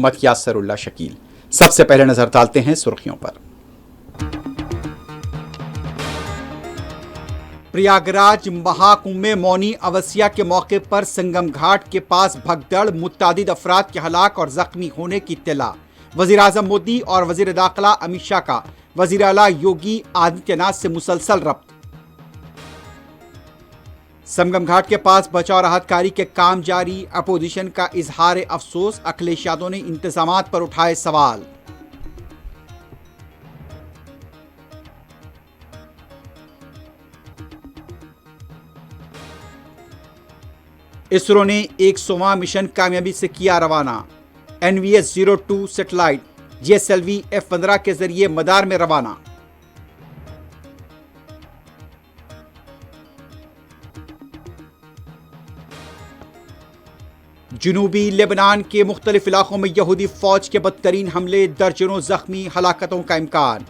मोहम्मद यासरुल्लाह शकील। सबसे पहले नजर डालते हैं सुर्खियों पर। प्रयागराज महाकुंभ में मौनी अमावस्या के मौके पर संगम घाट के पास भगदड़, मुत्तादिद अफराद के हलाक और जख्मी होने की इत्तला। वजीर आजम मोदी और वजीर दाखिला अमित शाह का वजीर आला योगी आदित्यनाथ से मुसलसल रब्त। संगम घाट के पास बचाव राहत कार्य के काम जारी। अपोजिशन का इजहार अफसोस। अखिलेश यादव ने इंतजामात पर उठाए सवाल। इसरो ने 100वां मिशन कामयाबी से किया रवाना। NVS-02 सैटेलाइट GSLV F-15 के जरिए मदार में रवाना। जनूबी लेबनान के मुख्तलिफ इलाकों में यहूदी फौज के बदतरीन हमले, दर्जनों जख्मी, हलाकतों का इम्कान।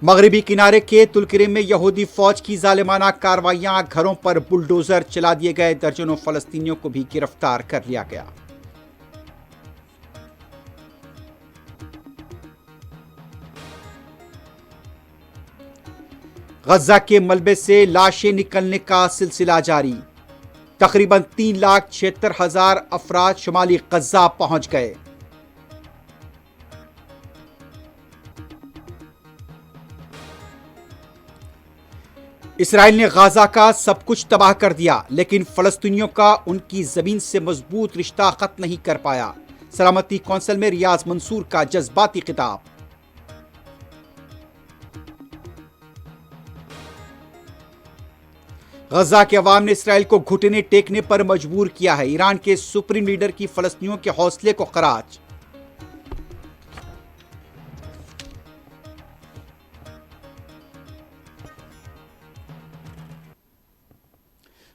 मगरबी किनारे के तुलकरिम में यहूदी फौज की जालिमाना कार्रवाइयां, घरों पर बुलडोजर चला दिए गए, दर्जनों फलस्तीनियों को भी गिरफ्तार कर लिया गया। गजा के मलबे से लाशें निकलने का सिलसिला जारी। तकरीबन 3,76,000 अफराद शुमाली गजा पहुंच गए। इसराइल ने गाजा का सब कुछ तबाह कर दिया, लेकिन फलस्तीनियों का उनकी जमीन से मजबूत रिश्ता खत्म नहीं कर पाया। सलामती कौंसिल में रियाज मंसूर का जज्बाती खिताब। गजा के अवाम ने इसराइल को घुटने टेकने पर मजबूर किया है। ईरान के सुप्रीम लीडर की फलस्तीनियों के हौसले को खराज।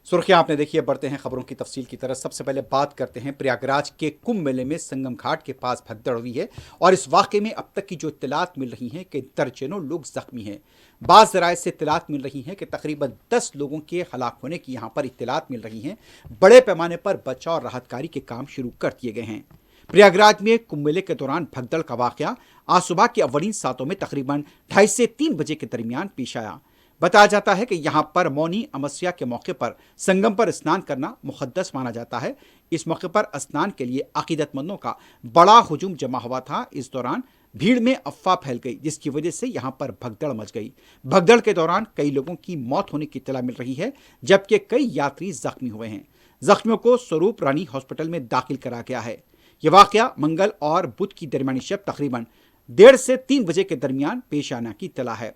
सुर्खियां आपने देखी है, बढ़ते हैं खबरों की तफसील की तरफ। सबसे पहले बात करते हैं प्रयागराज के कुंभ मेले में संगम घाट के पास भगदड़ हुई है और इस वाकये में अब तक की जो इत्तलात मिल रही हैं कि दर्जनों लोग जख्मी हैं। बाज़ ज़राए से इत्तलात मिल रही हैं कि तकरीबन 10 लोगों के हलाक होने की यहाँ पर इत्तलात मिल रही हैं। बड़े पैमाने पर बचाव और राहत कार्य के काम शुरू कर दिए गए हैं। प्रयागराज में कुंभ मेले के दौरान भगदड़ का वाकया आज सुबह के अव्वलीन सातों में तकरीबन 2:30 से 3 बजे के दरमियान पेश आया। बताया जाता है कि यहां पर मौनी अमावस्या के मौके पर संगम पर स्नान करना मुक़द्दस माना जाता है। इस मौके पर स्नान के लिए अकीदतमंदों का बड़ा हुजूम जमा हुआ था। इस दौरान भीड़ में अफवाह फैल गई, जिसकी वजह से यहां पर भगदड़ मच गई। भगदड़ के दौरान कई लोगों की मौत होने की इत्तला मिल रही है, जबकि कई यात्री जख्मी हुए हैं। जख्मियों को स्वरूप रानी हॉस्पिटल में दाखिल करा गया है। यह वाकया मंगल और बुध की दरमियानी शब तकरीबन 1:30 से 3 बजे के दरमियान पेश आने की इत्तला है।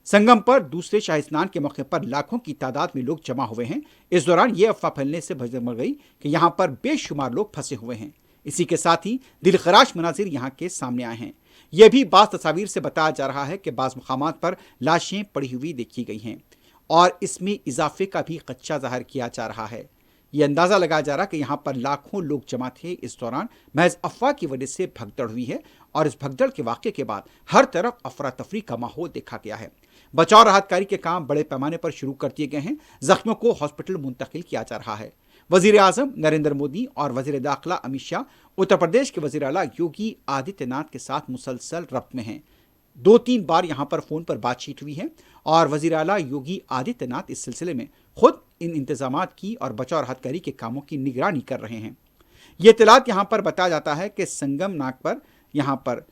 संगम पर दूसरे शाही स्नान के मौके पर लाखों की तादाद में लोग जमा हुए हैं। इस दौरान यह अफवाह फैलने से भगदड़ मच गई कि यहां पर बेशुमार लोग फंसे हुए हैं। इसी के साथ ही दिलखराश मनाजिर यहां के सामने आए हैं। यह भी बाज़ तस्वीर से बताया जा रहा है कि बाज़ मकामात पर लाशें पड़ी हुई देखी गई हैं और इसमें इजाफे का भी खदशा जाहिर किया जा रहा है। यह अंदाज़ा लगाया जा रहा है कि यहाँ पर लाखों लोग जमा थे। इस दौरान महज अफवाह की वजह से भगदड़ हुई है और इस भगदड़ के वाक़े के बाद हर तरफ अफरा तफरी का माहौल देखा गया है। बचाव राहत कार्य के काम बड़े पैमाने पर शुरू कर दिए गए हैं। जख्मियों को हॉस्पिटल मुंतकिल किया जा रहा है। वजीर आजम नरेंद्र मोदी और वजीर दाखिला अमित शाह उत्तर प्रदेश के वजीर आला योगी आदित्यनाथ के साथ मुसलसल रब्त में हैं। 2-3 बार यहाँ पर फ़ोन पर बातचीत हुई है और वज़ीर आला योगी आदित्यनाथ इस सिलसिले में खुद इन इंतजामात की और बचाव राहत कार्य के कामों की निगरानी कर रहे हैं। ये इत्तलात यहाँ पर बताया जाता है कि संगम नाक पर यहाँ पर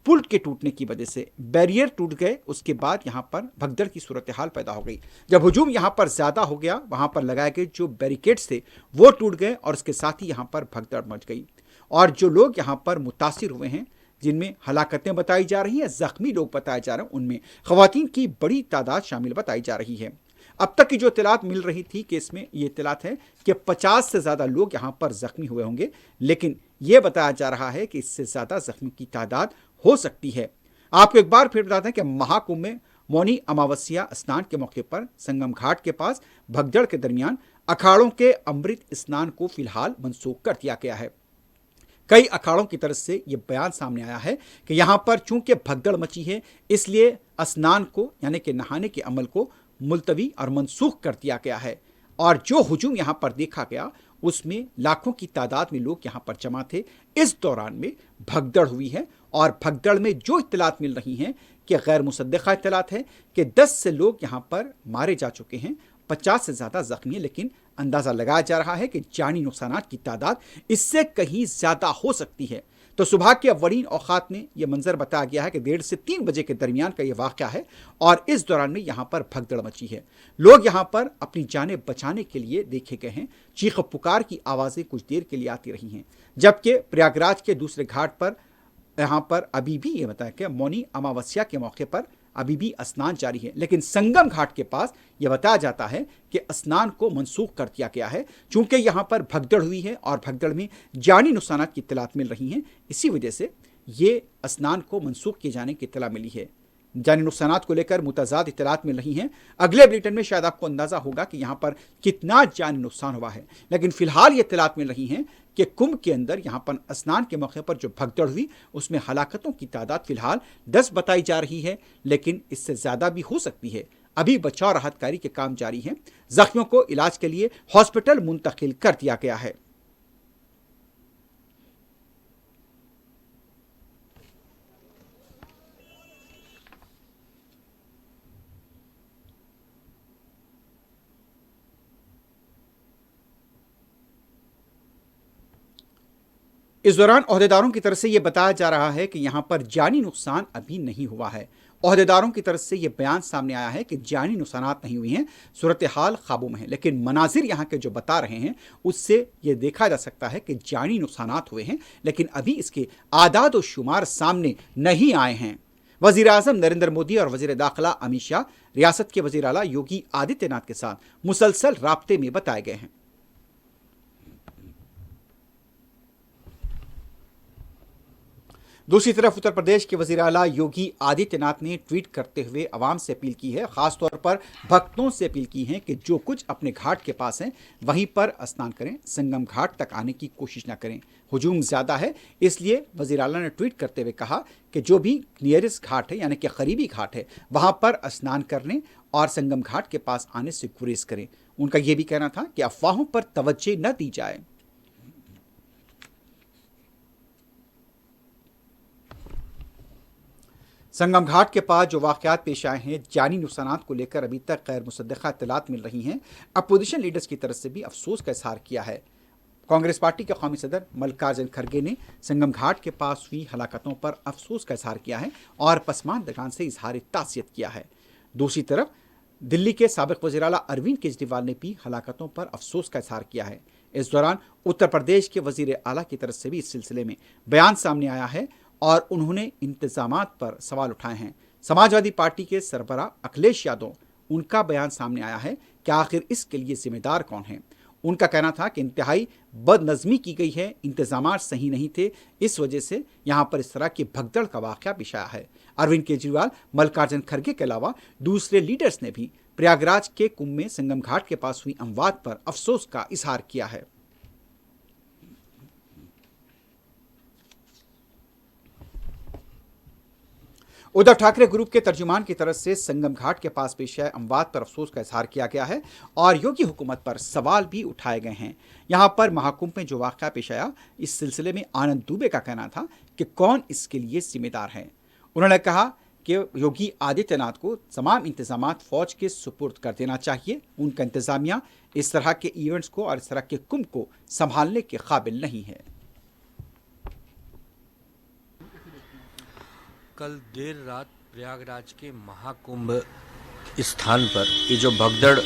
पुल के टूटने की वजह से बैरियर टूट गए। उसके बाद यहाँ पर भगदड़ की सूरत हाल पैदा हो गई। जब हुजूम यहाँ पर ज़्यादा हो गया, वहाँ पर लगाए गए जो बैरिकेड्स थे वो टूट गए और उसके साथ ही यहाँ पर भगदड़ मच गई और जो लोग यहाँ पर मुतासिर हुए हैं, जिनमें हलाकतें बताई जा रही हैं, जख्मी लोग बताए जा रहे हैं, उनमें ख़वातीन की बड़ी तादाद शामिल बताई जा रही है। अब तक की जो इत्तलात मिल रही थी कि इसमें ये इत्तलात है कि 50 से ज़्यादा लोग यहाँ पर ज़ख्मी हुए होंगे, लेकिन ये बताया जा रहा है कि इससे ज़्यादा ज़ख्मी की तादाद हो सकती है। आपको एक बार फिर बताते हैं कि महाकुंभ में मौनी अमावस्या स्नान के मौके पर संगम घाट के पास भगदड़ के दरमियान अखाड़ों के अमृत स्नान को फिलहाल मनसूख कर दिया गया है। कई अखाड़ों की तरफ से यह बयान सामने आया है कि यहां पर चूंकि भगदड़ मची है, इसलिए स्नान को यानी कि नहाने के अमल को मुलतवी और मनसूख कर दिया गया है। और जो हुजूम यहां पर देखा गया उसमें लाखों की तादाद में लोग यहां पर जमा थे। इस दौरान में भगदड़ हुई है और भगदड़ में जो इत्तलात मिल रही हैं कि गैर मुसद्दक़ा इत्तलात है कि 10 से लोग यहां पर मारे जा चुके हैं, 50 से ज़्यादा जख्मी है, लेकिन अंदाज़ा लगाया जा रहा है कि जानी नुकसानात की तादाद इससे कहीं ज़्यादा हो सकती है। तो सुबह के अव्वलीन औक़ात में यह मंजर बताया गया है कि 1:30 से 3 बजे के दरमियान का यह वाक़या है और इस दौरान में यहाँ पर भगदड़ मची है। लोग यहाँ पर अपनी जानें बचाने के लिए देखे गए हैं। चीख पुकार की आवाज़ें कुछ देर के लिए आती रही हैं, जबकि प्रयागराज के दूसरे घाट पर यहाँ पर अभी भी ये बताया कि मौनी अमावस्या के मौके पर अभी भी स्नान जारी है, लेकिन संगम घाट के पास यह बताया जाता है कि स्नान को मनसूख कर दिया गया है, चूंकि यहाँ पर भगदड़ हुई है और भगदड़ में जानी नुकसानात की इत्तलात मिल रही हैं। इसी वजह से ये स्नान को मनसूख किए जाने की इत्तला मिली है। जानी नुकसानात को लेकर मुतज़ाद इत्तलात मिल रही हैं। अगले बुलेटिन में शायद आपको अंदाज़ा होगा कि यहाँ पर कितना जानी नुकसान हुआ है, लेकिन फिलहाल ये इत्तलात मिल रही हैं कि कुंभ के अंदर यहाँ पर स्नान के मौके पर जो भगदड़ हुई उसमें हलाकतों की तादाद फिलहाल 10 बताई जा रही है, लेकिन इससे ज़्यादा भी हो सकती है। अभी बचाव राहत कार्य के काम जारी हैं। जख्मियों को इलाज के लिए हॉस्पिटल मुंतकिल कर दिया गया है। इस दौरान ओहदेदारों की तरफ से यह बताया जा रहा है कि यहां पर जानी नुकसान अभी नहीं हुआ है। ओहदेदारों की तरफ से यह बयान सामने आया है कि जानी नुकसानात नहीं हुई हैं, सूरत हाल काबू में है, लेकिन मनाजिर यहाँ के जो बता रहे हैं उससे यह देखा जा सकता है कि जानी नुकसानात हुए हैं, लेकिन अभी इसके आदाद और शुमार सामने नहीं आए हैं। वज़ीर आज़म नरेंद्र मोदी और वज़ीर दाखिला अमित शाह रियासत के वज़ीर आला योगी आदित्यनाथ के साथ मुसलसल राब्ते में बताए गए हैं। दूसरी तरफ उत्तर प्रदेश के वज़ीर आला योगी आदित्यनाथ ने ट्वीट करते हुए आवाम से अपील की है, खासतौर पर भक्तों से अपील की है कि जो कुछ अपने घाट के पास हैं वहीं पर स्नान करें, संगम घाट तक आने की कोशिश न करें। हुजूम ज़्यादा है, इसलिए वज़ीर आला ने ट्वीट करते हुए कहा कि जो भी नियरेस्ट घाट है यानी कि करीबी घाट है वहाँ पर स्नान करने और संगम घाट के पास आने से गुरेज करें। उनका यह भी कहना था कि अफवाहों पर तवज्जो न दी जाए। संगम घाट के पास जो वाक़यात पेश आए हैं, जानी नुकसानात को लेकर अभी तक गैर मुसद्दक़ा इत्तलात मिल रही हैं। अपोजिशन लीडर्स की तरफ से भी अफसोस का इज़हार किया है। कांग्रेस पार्टी के कौमी सदर मल्लिकार्जुन खड़गे ने संगम घाट के पास हुई हलाकतों पर अफसोस का इज़हार किया है और पसमानदगान से इज़हार तासियत किया है। दूसरी तरफ दिल्ली के साबिक़ वज़ीर आला अरविंद केजरीवाल ने भी हलाकतों पर अफसोस का इज़हार किया है। इस दौरान उत्तर प्रदेश के वज़ीर आला की तरफ से भी इस सिलसिले में बयान सामने आया है और उन्होंने इंतजामात पर सवाल उठाए हैं। समाजवादी पार्टी के सरबराह अखिलेश यादव, उनका बयान सामने आया है कि आखिर इसके लिए जिम्मेदार कौन है। उनका कहना था कि इंतहाई बदनज़मी की गई है, इंतजामात सही नहीं थे, इस वजह से यहाँ पर इस तरह की भगदड़ का वाक़या पेश आया है। अरविंद केजरीवाल, मल्लिकार्जुन खड़गे के अलावा दूसरे लीडर्स ने भी प्रयागराज के कुंभ में संगम घाट के पास हुई अमवात पर अफसोस का इज़हार किया है। उद्धव ठाकरे ग्रुप के तर्जुमान की तरफ से संगम घाट के पास पेश आए अमवात पर अफसोस का इज़हार किया गया है और योगी हुकूमत पर सवाल भी उठाए गए हैं। यहाँ पर महाकुंभ में जो वाक़या पेश आया, इस सिलसिले में आनंद दुबे का कहना था कि कौन इसके लिए जिम्मेदार है। उन्होंने कहा कि योगी आदित्यनाथ को तमाम इंतजामात फ़ौज के सुपुर्द कर देना चाहिए। उनका इंतज़ामिया इस तरह के इवेंट्स को और इस तरह के कुंभ को संभालने के काबिल नहीं है। कल देर रात प्रयागराज के महाकुंभ स्थान पर ये जो भगदड़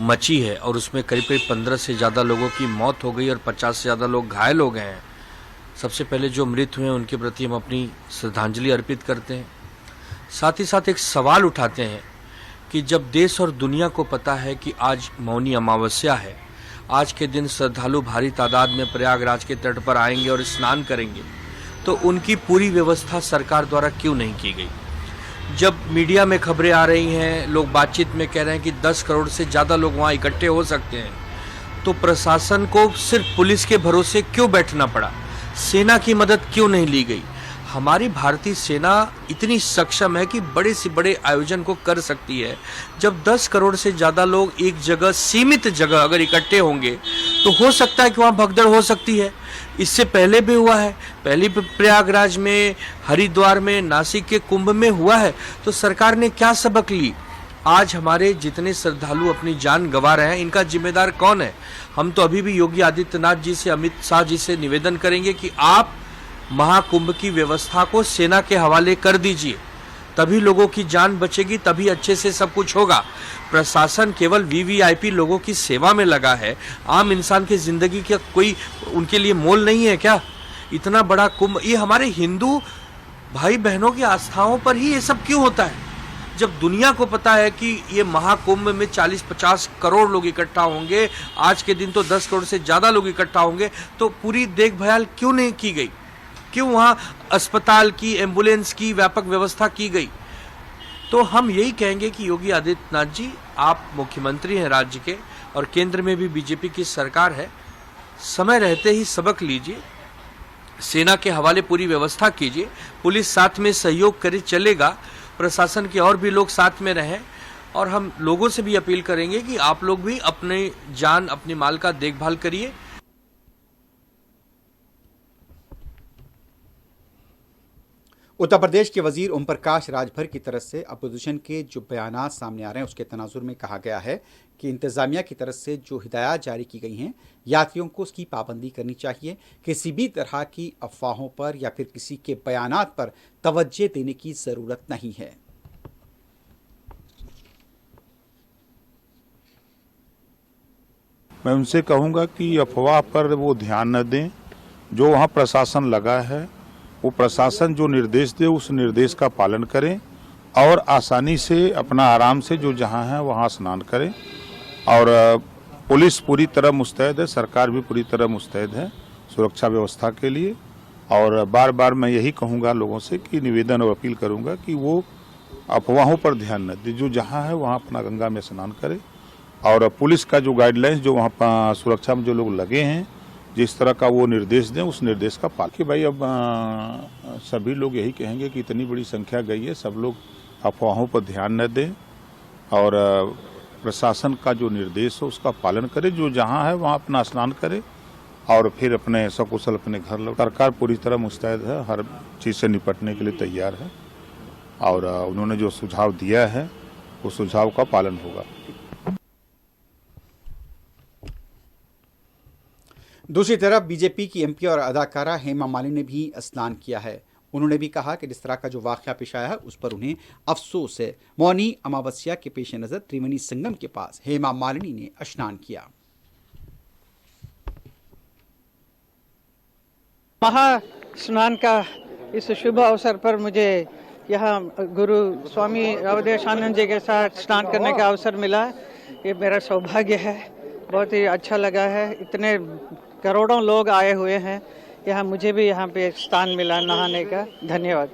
मची है और उसमें करीब करीब 15 से ज़्यादा लोगों की मौत हो गई और 50 से ज़्यादा लोग घायल हो गए हैं। सबसे पहले जो मृत हुए हैं उनके प्रति हम अपनी श्रद्धांजलि अर्पित करते हैं। साथ ही साथ एक सवाल उठाते हैं कि जब देश और दुनिया को पता है कि आज मौनी अमावस्या है, आज के दिन श्रद्धालु भारी तादाद में प्रयागराज के तट पर आएंगे और स्नान करेंगे, तो उनकी पूरी व्यवस्था सरकार द्वारा क्यों नहीं की गई। जब मीडिया में खबरें आ रही हैं, लोग बातचीत में कह रहे हैं कि 10 करोड़ से ज़्यादा लोग वहाँ इकट्ठे हो सकते हैं, तो प्रशासन को सिर्फ पुलिस के भरोसे क्यों बैठना पड़ा। सेना की मदद क्यों नहीं ली गई? हमारी भारतीय सेना इतनी सक्षम है कि बड़े से बड़े आयोजन को कर सकती है। जब 10 करोड़ से ज्यादा लोग एक जगह, सीमित जगह अगर इकट्ठे होंगे तो हो सकता है कि वहां भगदड़ हो सकती है। इससे पहले भी हुआ है, पहले प्रयागराज में, हरिद्वार में, नासिक के कुंभ में हुआ है। तो सरकार ने क्या सबक ली? आज हमारे जितने श्रद्धालु अपनी जान गंवा रहे हैं, इनका जिम्मेदार कौन है? हम तो अभी भी योगी आदित्यनाथ जी से, अमित शाह जी से निवेदन करेंगे कि आप महाकुंभ की व्यवस्था को सेना के हवाले कर दीजिए, तभी लोगों की जान बचेगी, तभी अच्छे से सब कुछ होगा। प्रशासन केवल वीवीआईपी लोगों की सेवा में लगा है, आम इंसान की जिंदगी का कोई उनके लिए मोल नहीं है क्या? इतना बड़ा कुंभ, ये हमारे हिंदू भाई बहनों की आस्थाओं पर ही ये सब क्यों होता है? जब दुनिया को पता है कि ये महाकुंभ में 40-50 करोड़ लोग इकट्ठा होंगे, आज के दिन तो 10 करोड़ से ज्यादा लोग इकट्ठा होंगे, तो पूरी देखभाल क्यों नहीं की गई? क्यों वहां अस्पताल की, एम्बुलेंस की व्यापक व्यवस्था की गई? तो हम यही कहेंगे कि योगी आदित्यनाथ जी, आप मुख्यमंत्री हैं राज्य के और केंद्र में भी बीजेपी की सरकार है, समय रहते ही सबक लीजिए, सेना के हवाले पूरी व्यवस्था कीजिए, पुलिस साथ में सहयोग करे, चलेगा, प्रशासन के और भी लोग साथ में रहें। और हम लोगों से भी अपील करेंगे कि आप लोग भी अपने जान, अपने माल का देखभाल करिए। उत्तर प्रदेश के वजीर ओम प्रकाश राजभर की तरफ से अपोजिशन के जो बयानात सामने आ रहे हैं उसके तनाजुर में कहा गया है कि इंतजामिया की तरफ से जो हिदायत जारी की गई हैं, यात्रियों को उसकी पाबंदी करनी चाहिए, किसी भी तरह की अफवाहों पर या फिर किसी के बयानात पर तवज्जो देने की ज़रूरत नहीं है। मैं उनसे कहूँगा कि अफवाह पर वो ध्यान न दें। जो वहाँ प्रशासन लगा है, वो प्रशासन जो निर्देश दे उस निर्देश का पालन करें और आसानी से, अपना आराम से जो जहाँ है वहाँ स्नान करें। और पुलिस पूरी तरह मुस्तैद है, सरकार भी पूरी तरह मुस्तैद है सुरक्षा व्यवस्था के लिए। और बार बार मैं यही कहूँगा लोगों से कि निवेदन और अपील करूँगा कि वो अफवाहों पर ध्यान न दें, जो जहाँ है वहाँ अपना गंगा में स्नान करें। और पुलिस का जो गाइडलाइंस, जो वहाँ सुरक्षा में जो लोग लगे हैं, जिस तरह का वो निर्देश दें, उस निर्देश का पालन। कि भाई अब सभी लोग यही कहेंगे कि इतनी बड़ी संख्या गई है, सब लोग अफवाहों पर ध्यान न दें और प्रशासन का जो निर्देश हो उसका पालन करें, जो जहाँ है वहाँ अपना स्नान करें और फिर अपने सकुशल अपने घर लौट। सरकार पूरी तरह मुस्तैद है, हर चीज़ से निपटने के लिए तैयार है और उन्होंने जो सुझाव दिया है उस सुझाव का पालन होगा। दूसरी तरफ बीजेपी की एमपी और अदाकारा हेमा मालिनी ने भी स्नान किया है। उन्होंने भी कहा कि जिस तरह का जो वाक़या पेश आया है उस पर उन्हें अफसोस है। मौनी अमावस्या के पेश नज़र त्रिवेणी संगम के पास हेमा मालिनी ने स्नान किया। महा स्नान का इस शुभ अवसर पर मुझे यहाँ गुरु स्वामी अवधेशानंद जी के साथ स्नान करने का अवसर मिला। ये मेरा सौभाग्य है, बहुत ही अच्छा लगा है। इतने करोड़ों लोग आए हुए हैं यहाँ, मुझे भी यहाँ पे स्थान मिला नहाने का। धन्यवाद।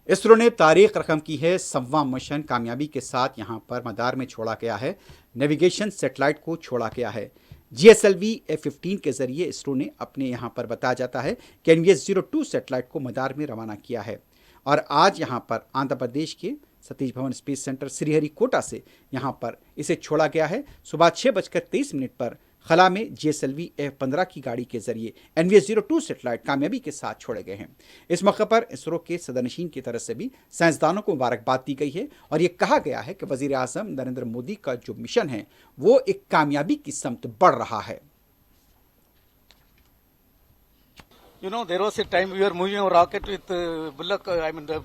इसरो ने तारीख रकम की है, 100वां मिशन कामयाबी के साथ यहां पर मदार में छोड़ा गया है। नेविगेशन सैटेलाइट को छोड़ा गया है। GSLV F-15 के जरिए इसरो ने अपने यहां पर बताया जाता है कि NVS-02 सैटेलाइट को मदार में रवाना किया है। और आज यहां पर आंध्र प्रदेश के सतीश धवन स्पेस सेंटर श्रीहरिकोटा से यहां पर इसे छोड़ा गया है। सुबह 6:23 पर खला में GSLV F-15 की गाड़ी के जरिए NVS-02 सैटेलाइट कामयाबी के साथ छोड़े गए हैं। इस मौके पर इसरो के सदनशीन की तरफ से भी साइंसदानों को मुबारकबाद दी गई है और ये कहा गया है कि वजीर आजम नरेंद्र मोदी का जो मिशन है वो एक कामयाबी की समत बढ़ रहा है। You know, there was a time we were moving a rocket with bullock,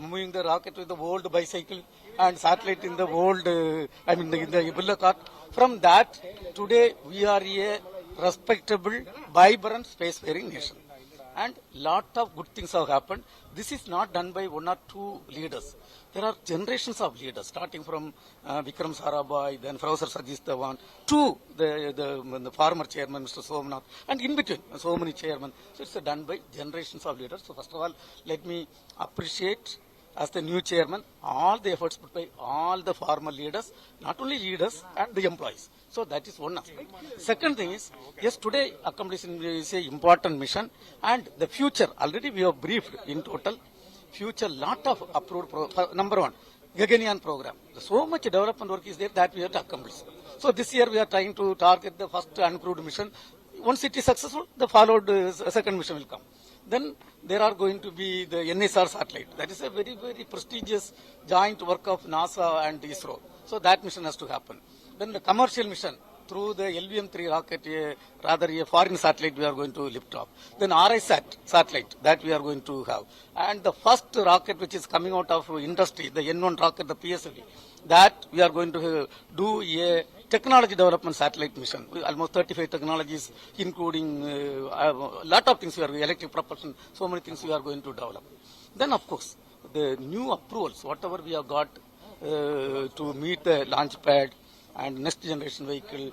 moving the rocket with the old bicycle and satellite in the old, in the bullock cart. From that, today we are a respectable, vibrant spacefaring nation. And lot of good things have happened. This is not done by one or two leaders. There are generations of leaders, starting from Vikram Sarabhai, then Professor Satish Dhawan, to the former chairman, Mr. Somnath, and in between, so many chairmen. So it's done by generations of leaders. So first of all, let me appreciate, as the new chairman, all the efforts put by all the former leaders, not only leaders and the employees. So that is one aspect. Second thing is, yes, today accomplishing is a important mission, and the future already we have briefed in total. Future lot of approved. Number one, Gaganyaan program. So much development work is there that we have to accomplish. So this year we are trying to target the first uncrewed mission. Once it is successful, the followed second mission will come. Then there are going to be the NSR satellite. That is a very, very prestigious joint work of NASA and ISRO. So that mission has to happen. Then the commercial mission through the LVM-3 rocket, rather a foreign satellite we are going to lift off. Then RISAT satellite that we are going to have. And the first rocket which is coming out of industry, the N1 rocket, the PSLV, that we are going to do a technology development satellite mission. Almost 35 technologies, including a lot of things we are, electric propulsion, so many things we are going to develop. Then of course, the new approvals, whatever we have got to meet the launch pad and next generation vehicle,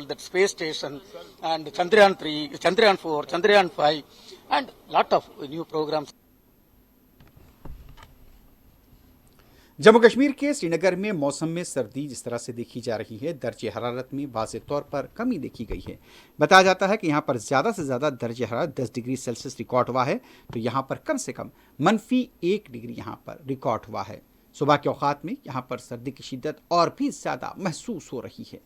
that space station, and Chandrayaan 3, Chandrayaan 4, Chandrayaan 5, and lot of new programs. Jammu Kashmir के श्रीनगर में मौसम में सर्दी जिस तरह से देखी जा रही है, दर्जे हरारत में वाज़ेह तौर पर कमी देखी गई है। बताया जाता है कि यहाँ पर ज़्यादा से ज़्यादा दर्जे हरारत 10 डिग्री सेल्सियस रिकॉर्ड हुआ है, तो यहाँ पर कम से कम -1 डिग्री यहाँ पर रिकॉर्ड हुआ है। सुबह के औकात में यहाँ पर सर्दी की शिद्दत और भी ज़्यादा महसूस हो रही है।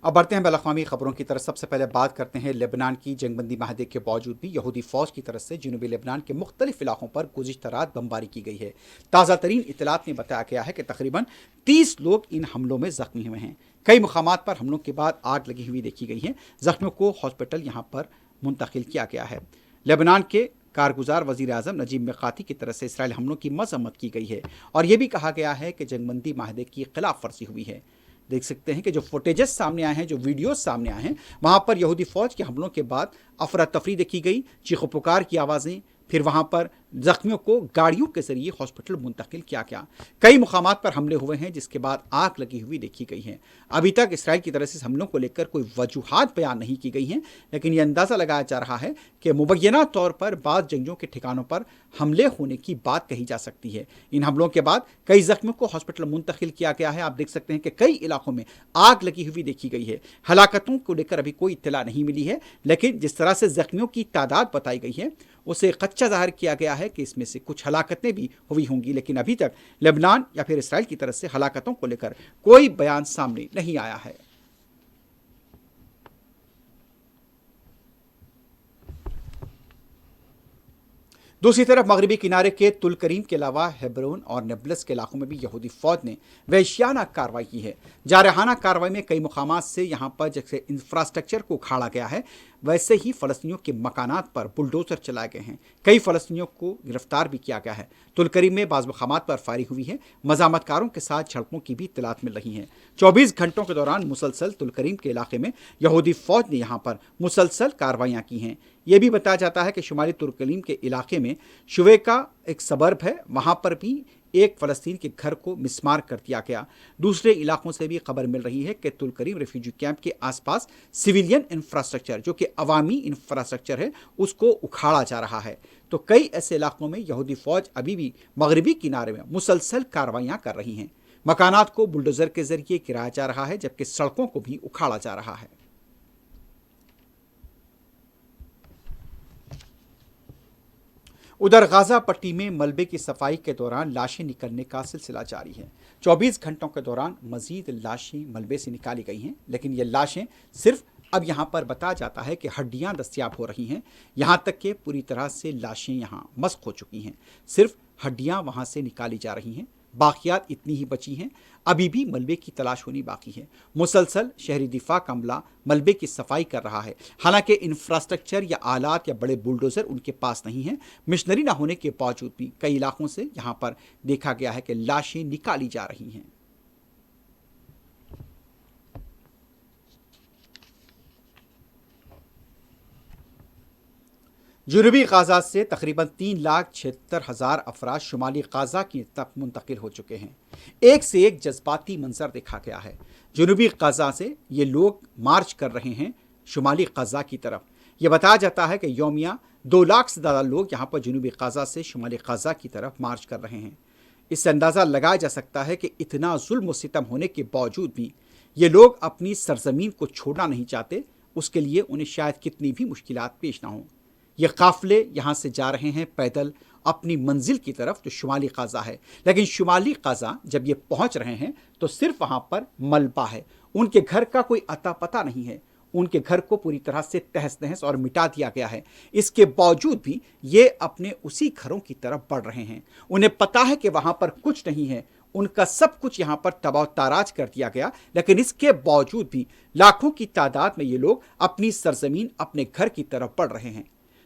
अब बढ़ते हैं बैनुल-अक़वामी खबरों की तरफ। सबसे पहले बात करते हैं लेबनान की। जंगबंदी माहदे के बावजूद भी यहूदी फ़ौज की तरफ से जनूबी लेबनान के मुख्तलिफ इलाकों पर गुज़िश्ता रात बमबारी की गई है। ताज़ा तरीन इत्तलात में बताया गया है कि तकरीबन 30 लोग इन हमलों में ज़ख्मी हुए हैं। कई मुकामात पर हमलों के बाद आग लगी हुई देखी गई है। ज़ख्मियों को हॉस्पिटल यहाँ पर मुंतकिल किया गया है। लेबनान के कारगुजार वज़ीर आज़म नजीब मिक़ाती की तरफ से इसराइल हमलों की मज़म्मत की गई है और ये भी कहा गया है कि जंगबंदी माहदे की खिलाफ वर्जी हुई है। देख सकते हैं कि जो फुटेजेस सामने आए हैं, जो वीडियोस सामने आए हैं, वहाँ पर यहूदी फ़ौज के हमलों के बाद अफरा तफरी देखी गई, चीखो पुकार की आवाज़ें, फिर वहाँ पर ज़ख्मियों को गाड़ियों के ज़रिए हॉस्पिटल मुंतकिल किया गया। कई मुकामात पर हमले हुए हैं जिसके बाद आग लगी हुई देखी गई है। अभी तक इसराइल की तरफ से हमलों को लेकर कोई वजूहात बयान नहीं की गई हैं, लेकिन यह अंदाज़ा लगाया जा रहा है कि मुबैना तौर पर बाद जंगियों के ठिकानों पर हमले होने की बात कही जा सकती है। इन हमलों के बाद कई ज़ख्मियों को हॉस्पिटल मुंतकिल किया गया है। आप देख सकते हैं कि कई इलाकों में आग लगी हुई देखी गई है। हलाकतों को लेकर अभी कोई इत्तला नहीं मिली है, लेकिन जिस तरह से ज़ख्मियों की तादाद बताई गई है उसे कच्चा ज़ाहिर किया गया है कि इसमें से कुछ हलाकतें भी हुई होंगी, लेकिन अभी तक लेबनान या फिर इसराइल की तरफ से हलाकतों को लेकर कोई बयान सामने नहीं आया है। दूसरी तरफ मगरबी किनारे के तुल करीम के अलावा हेब्रोन और नेबलस के इलाकों में भी यहूदी फ़ौज ने वहशियाना कार्रवाई की है। जारहाना कार्रवाई में कई मुकामात से यहाँ पर जैसे इंफ्रास्ट्रक्चर को उखाड़ा गया है, वैसे ही फ़लस्तीनियों के मकानात पर बुलडोज़र चलाए गए हैं। कई फ़लस्तीनियों को गिरफ्तार भी किया गया है। तुल करीम में बाज़ मुकामात पर फायरिंग हुई है। मज़ामतकारों के साथ झड़पों की भी इत्तलात मिल रही हैं। 24 घंटों के दौरान मुसलसल तुल करीम के इलाके में यहूदी फ़ौज ने यहाँ पर मुसलसल कार्रवाइयाँ की हैं। यह भी बताया जाता है कि शुमाली तुल करीम के इलाके में शुवे का एक सबर्ब है, वहाँ पर भी एक फ़लस्तीन के घर को मिसमार कर दिया गया। दूसरे इलाकों से भी खबर मिल रही है कि तुल करीम रेफ्यूजी कैंप के आसपास सिविलियन इंफ्रास्ट्रक्चर जो कि अवामी इंफ्रास्ट्रक्चर है उसको उखाड़ा जा रहा है। तो कई ऐसे इलाकों में यहूदी फ़ौज अभी भी मगरबी किनारे में मुसलसल कार्रवाइयाँ कर रही हैं। मकानात को बुलडोज़र के ज़रिए गिराया जा रहा है, जबकि सड़कों को भी उखाड़ा जा रहा है। उधर गाज़ा पट्टी में मलबे की सफाई के दौरान लाशें निकलने का सिलसिला जारी है। 24 घंटों के दौरान मजीद लाशें मलबे से निकाली गई हैं, लेकिन ये लाशें सिर्फ अब यहाँ पर बताया जाता है कि हड्डियाँ दस्तयाब हो रही हैं। यहाँ तक कि पूरी तरह से लाशें यहाँ मस्क हो चुकी हैं, सिर्फ हड्डियाँ वहाँ से निकाली जा रही हैं। बाकियात इतनी ही बची हैं, अभी भी मलबे की तलाश होनी बाकी है। मुसलसल शहरी दिफा का अमला मलबे की सफाई कर रहा है। हालांकि इंफ्रास्ट्रक्चर या आलात या बड़े बुलडोज़र उनके पास नहीं हैं। मिशनरी न होने के बावजूद भी कई इलाकों से यहाँ पर देखा गया है कि लाशें निकाली जा रही हैं। जनूबी गाज़ा से तकरीबन 3,76,000 अफराद शुमाली गाज़ा की तक मुंतकिल हो चुके हैं। एक से एक जज्बाती मंजर देखा गया है। जनूबी गाज़ा से ये लोग मार्च कर रहे हैं शुमाली गजा की तरफ। यह बताया जाता है कि यौमिया 2 लाख से ज़्यादा लोग यहाँ पर जनूबी गजा से शुमाली गजा की तरफ मार्च कर रहे हैं। इससे अंदाज़ा लगाया जा सकता है कि इतना जुल्म व सितम होने के बावजूद भी ये लोग अपनी सरजमीन को छोड़ना नहीं चाहते। उसके लिए उन्हें शायद कितनी भी मुश्किलात पेश ना हों। ये काफ़िले यहाँ से जा रहे हैं पैदल अपनी मंजिल की तरफ जो शुमाली गजा है, लेकिन शुमाली गजा जब ये पहुँच रहे हैं तो सिर्फ वहाँ पर मलबा है, उनके घर का कोई अता पता नहीं है। उनके घर को पूरी तरह से तहस नहस और मिटा दिया गया है। इसके बावजूद भी ये अपने उसी घरों की तरफ बढ़ रहे हैं। उन्हें पता है कि वहाँ पर कुछ नहीं है, उनका सब कुछ यहाँ पर तबाह ताराज कर दिया गया, लेकिन इसके बावजूद भी लाखों की तादाद में ये लोग अपनी सरजमीन अपने घर की तरफ बढ़ रहे हैं।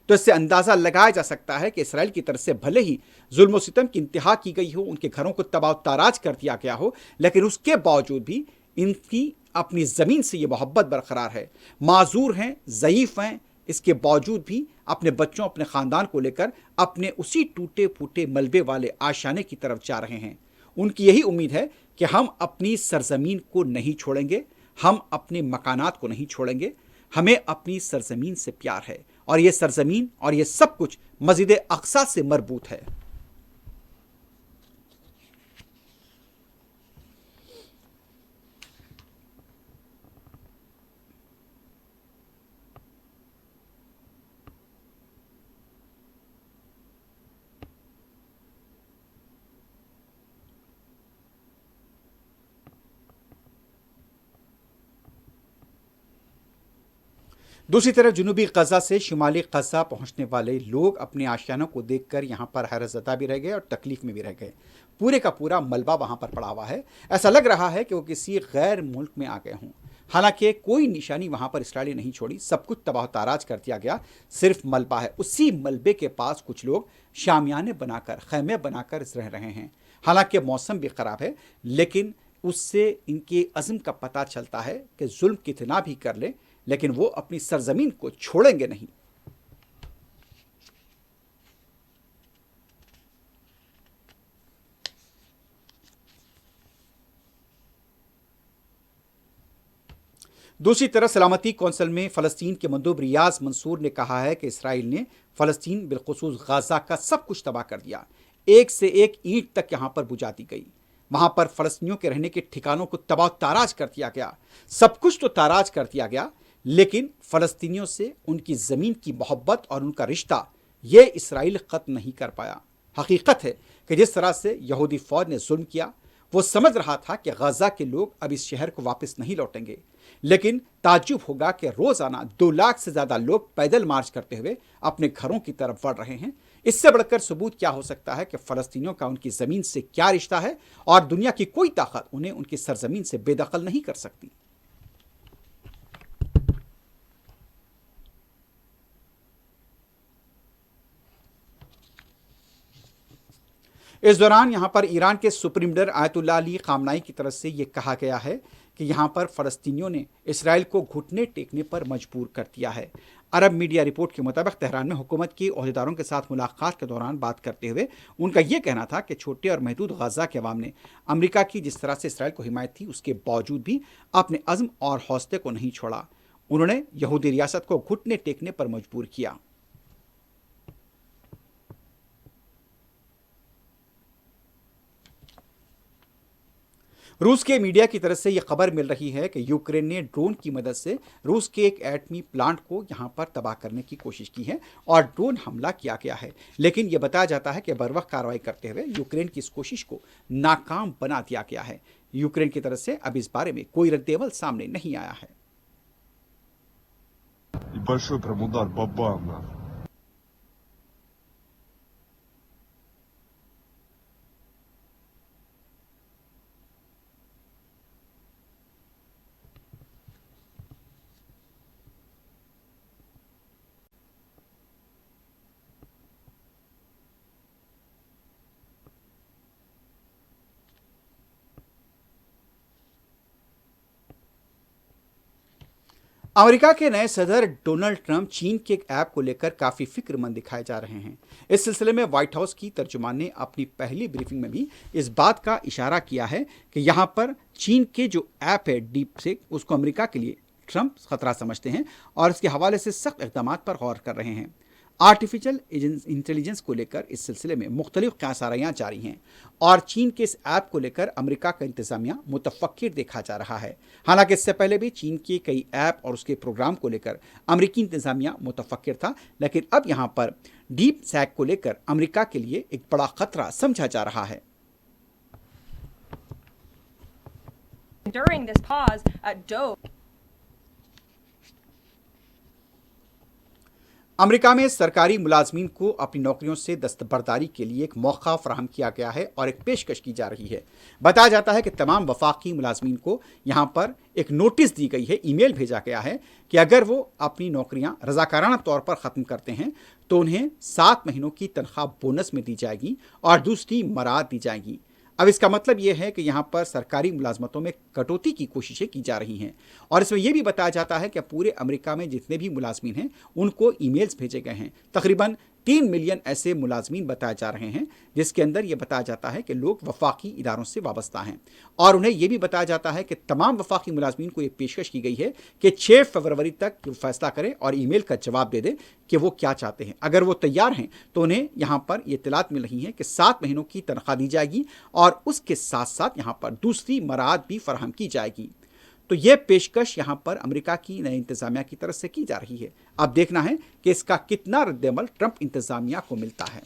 तो इससे अंदाज़ा लगाया जा सकता है कि इसराइल की तरफ से भले ही जुल्म व सितम की इंतहा की गई हो, उनके घरों को तबाह ताराज कर दिया गया हो, लेकिन उसके बावजूद भी इनकी अपनी ज़मीन से ये मोहब्बत बरकरार है। माजूर हैं, ज़ईफ़ हैं, इसके बावजूद भी अपने बच्चों अपने ख़ानदान को लेकर अपने उसी टूटे फूटे मलबे वाले आशाने की तरफ जा रहे हैं। उनकी यही उम्मीद है कि हम अपनी सरजमीन को नहीं छोड़ेंगे, हम अपने मकानात को नहीं छोड़ेंगे। हमें अपनी सरजमीन से प्यार है और ये सरजमीन और ये सब कुछ मस्जिद अक्सा से मरबूत है। दूसरी तरफ जनूबी गजा से शुमाली गजा पहुंचने वाले लोग अपने आशियानों को देखकर यहाँ पर हैरतज़दा भी रह गए और तकलीफ में भी रह गए। पूरे का पूरा मलबा वहाँ पर पड़ा हुआ है। ऐसा लग रहा है कि वो किसी गैर मुल्क में आ गए हों। हालांकि कोई निशानी वहाँ पर इसराइली नहीं छोड़ी, सब कुछ तबाह ताराज कर दिया गया, सिर्फ मलबा है। उसी मलबे के पास कुछ लोग शामियाने बनाकर, खैमे बनाकर रह रहे हैं। हालांकि मौसम भी ख़राब है, लेकिन उससे इनके अज़्म का पता चलता है कि जुल्म कितना भी कर ले, लेकिन वो अपनी सरजमीन को छोड़ेंगे नहीं। दूसरी तरफ सलामती कौंसिल में फ़लस्तीन के मंदूब रियाज मंसूर ने कहा है कि इसराइल ने फ़लस्तीन बिलखुसूस गाज़ा का सब कुछ तबाह कर दिया। एक से एक ईंट तक यहाँ पर बुझा दी गई। वहाँ पर फ़लस्तीनियों के रहने के ठिकानों को तबाह ताराज कर दिया गया। सब कुछ तो ताराज कर दिया गया, लेकिन फ़लस्तीनियों से उनकी ज़मीन की मोहब्बत और उनका रिश्ता ये इसराइल ख़त्म नहीं कर पाया। हकीकत है कि जिस तरह से यहूदी फ़ौज ने जुल्म किया, वो समझ रहा था कि गजा के लोग अब इस शहर को वापस नहीं लौटेंगे, लेकिन ताज्जुब होगा कि रोज़ाना 2 लाख से ज़्यादा लोग पैदल मार्च करते हुए अपने घरों की तरफ बढ़ रहे हैं। इससे बढ़कर सबूत क्या हो सकता है कि फ़लस्तीनियों का उनकी ज़मीन से क्या रिश्ता है और दुनिया की कोई ताकत उन्हें उनकी सरजमीन से बेदखल नहीं कर सकती। इस दौरान यहाँ पर ईरान के सुप्रीम लीडर आयतुल्लाह अली खामनाई की तरफ से ये कहा गया है कि यहाँ पर फ़लस्तीनियों ने इसराइल को घुटने टेकने पर मजबूर कर दिया है। अरब मीडिया रिपोर्ट के मुताबिक तेहरान में हुकूमत के ओहदेदारों के साथ मुलाकात के दौरान बात करते हुए उनका यह कहना था कि छोटे और महदूद गजा के अवाम ने अमेरिका की जिस तरह से इसराइल को हिमायत थी, उसके बावजूद भी अपने अज़्म और हौसले को नहीं छोड़ा। उन्होंने यहूदी रियासत को घुटने टेकने पर मजबूर किया। रूस के मीडिया की तरफ से यह खबर मिल रही है कि यूक्रेन ने ड्रोन की मदद से रूस के एक एटमी प्लांट को यहां पर तबाह करने की कोशिश की है और ड्रोन हमला किया गया है, लेकिन यह बताया जाता है कि बरवक्त कार्रवाई करते हुए यूक्रेन की इस कोशिश को नाकाम बना दिया गया है। यूक्रेन की तरफ से अब इस बारे में कोई रद्देवल सामने नहीं आया है। Большой прям удар, бабам, нахуй. अमेरिका के नए सदर डोनाल्ड ट्रंप चीन के एक ऐप को लेकर काफ़ी फिक्रमंद दिखाए जा रहे हैं। इस सिलसिले में व्हाइट हाउस की तर्जुमान ने अपनी पहली ब्रीफिंग में भी इस बात का इशारा किया है कि यहाँ पर चीन के जो ऐप है डीप सीक, उसको अमेरिका के लिए ट्रंप खतरा समझते हैं और इसके हवाले से सख्त इक़दाम पर गौर कर रहे हैं। आर्टिफिशियल इंटेलिजेंस को लेकर इस सिलसिले में मुख्तलिफ क़यासारायाँ जारी हैं और चीन के इस ऐप को लेकर अमेरिका का इंतज़ामिया मुतफ़क्किर देखा जा रहा है। हालांकि इससे पहले भी चीन के कई ऐप और उसके प्रोग्राम को लेकर अमेरिकी इंतज़ामिया मुतफ़क्किर था, लेकिन अब यहाँ पर डीप सैक को लेकर अमेरिका के लिए एक बड़ा खतरा समझा जा रहा है। During this pause, Dove America में सरकारी मुलाजमीन को अपनी नौकरियों से दस्तबरदारी के लिए एक मौका फराहम किया गया है और एक पेशकश की जा रही है। बताया जाता है कि तमाम वफाकी मुलाजमीन को यहाँ पर एक नोटिस दी गई है, ईमेल भेजा गया है कि अगर वो अपनी नौकरियाँ रजाकाराना तौर पर ख़त्म करते हैं तो उन्हें 7 महीनों की तनख्वाह बोनस में दी जाएगी और दूसरी मराद दी जाएगी। अब इसका मतलब यह है कि यहाँ पर सरकारी मुलाजमतों में कटौती की कोशिशें की जा रही हैं और इसमें यह भी बताया जाता है कि पूरे अमेरिका में जितने भी मुलाजमीन हैं उनको ईमेल्स भेजे गए हैं। तकरीबन 3 मिलियन ऐसे मुलाजमीन बताए जा रहे हैं जिसके अंदर यह बताया जाता है कि लोग वफाकी इदारों से वाबस्ता हैं और उन्हें यह भी बताया जाता है कि तमाम वफाकी मुलाजमीन को यह पेशकश की गई है कि 6 फरवरी तक फैसला करें और ईमेल का जवाब दे दें कि वो क्या चाहते हैं। अगर वो तैयार हैं तो उन्हें यहाँ पर ये इत्तलात मिल रही है कि 7 महीनों की तनख्वाह दी जाएगी और उसके साथ साथ यहाँ पर दूसरी मराद भी फराहम की जाएगी। तो यह पेशकश यहां पर अमेरिका की नई इंतजामिया की तरफ से की जा रही है। अब देखना है कि इसका कितना रद्द-ए-अमल ट्रंप इंतजामिया को मिलता है।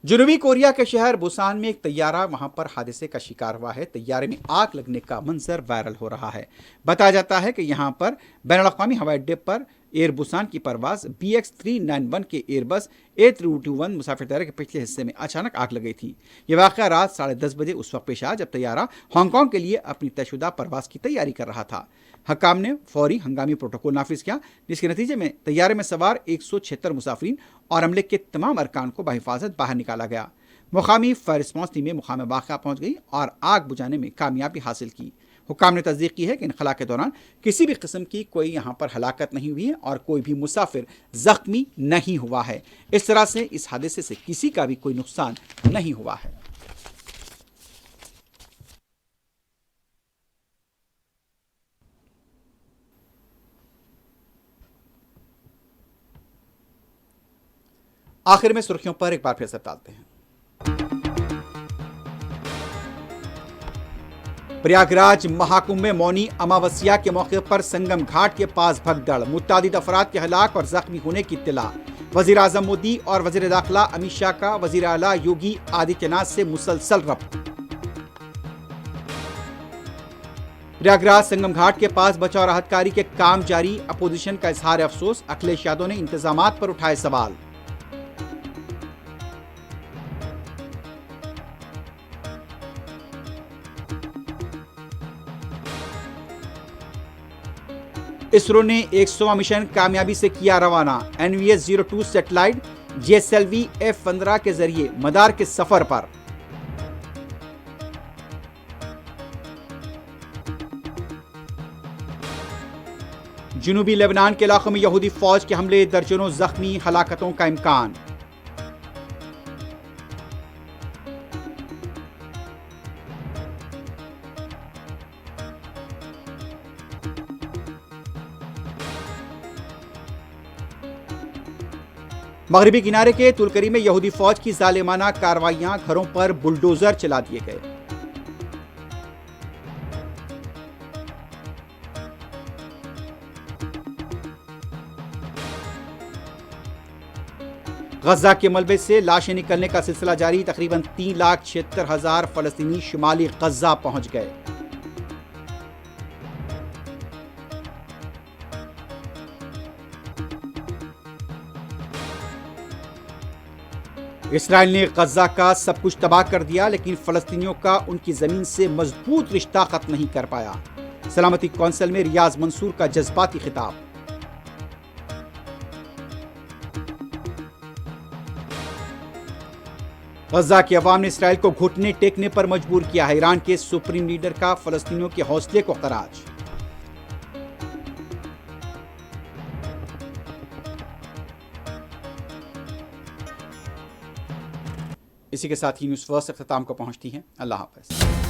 जनूबी कोरिया के शहर बुसान में एक तैयारा वहां पर हादसे का शिकार हुआ है। तैयारे में आग लगने का मंजर वायरल हो रहा है। बताया जाता है कि यहां पर बैनुल-अक़वामी हवाई अड्डे पर एयर बुसान की परवाज BX391 के एयरबस A321 मुसाफिर तैयारे के पिछले हिस्से में अचानक आग लग गई थी। यह वाक़या रात 10:30 बजे उस वक्त पेश आया जब तैयारा हांगकांग के लिए अपनी तयशुदा परवाज की तैयारी कर रहा था। हकाम ने फौरी हंगामी प्रोटोकॉल नाफिज किया, जिसके नतीजे में तैयारे में सवार 176 मुसाफिरीन और अमले के तमाम अरकान को बहिफाजत बाहर निकाला गया। मुकामी फायर रिस्पॉन्स टीमें मुकाम वाक़या पहुंच गई और आग बुझाने में कामयाबी हासिल की। हुक्काम ने तस्दीक की है कि इनखला के दौरान किसी भी किस्म की कोई यहाँ पर हलाकत नहीं हुई है और कोई भी मुसाफिर जख्मी नहीं हुआ है। इस तरह से इस हादसे से किसी का भी कोई नुकसान नहीं हुआ है। आखिर में सुर्खियों पर एक बार फिर से डालते हैं। प्रयागराज महाकुंभ में मौनी अमावस्या के मौके पर संगम घाट के पास भगदड़, मुतादिद अफराद के हलाक और जख्मी होने की इत्तला। वजीर आजम मोदी और वजीर दाखिला अमित शाह का वजीर आला योगी आदित्यनाथ से मुसलसल रब्त। प्रयागराज संगम घाट के पास बचाव राहत कार्य के काम जारी, अपोजिशन का इजहार अफसोस। अखिलेश यादव ने इंतजामात पर उठाए सवाल। इसरो ने 100वां मिशन कामयाबी से किया रवाना। NVS-02 सैटेलाइट GSLV F-15 के जरिए मदार के सफर पर। जनूबी लेबनान के इलाकों में यहूदी फौज के हमले, दर्जनों जख्मी, हलाकतों का इम्कान। मगरबी किनारे के तुलकरी में यहूदी फौज की जालिमाना कार्रवाइयां, घरों पर बुलडोजर चला दिए गए। गजा के मलबे से लाशें निकलने का सिलसिला जारी। तकरीबन 3,76,000 फलस्तीनी शुमाली गजा पहुंच गए। इसराइल ने गजा का सब कुछ तबाह कर दिया, लेकिन फलस्तीनियों का उनकी जमीन से मजबूत रिश्ता खत्म नहीं कर पाया। सलामती कौंसिल में रियाज मंसूर का जज्बाती खिताब। गजा के अवाम ने इसराइल को घुटने टेकने पर मजबूर किया है। ईरान के सुप्रीम लीडर का फलस्तीनियों के हौसले को खराज। इसी के साथ ही न्यूज़ फर्स्ट अख्ताम को पहुँचती हैं। अल्लाह हाफ़िज़।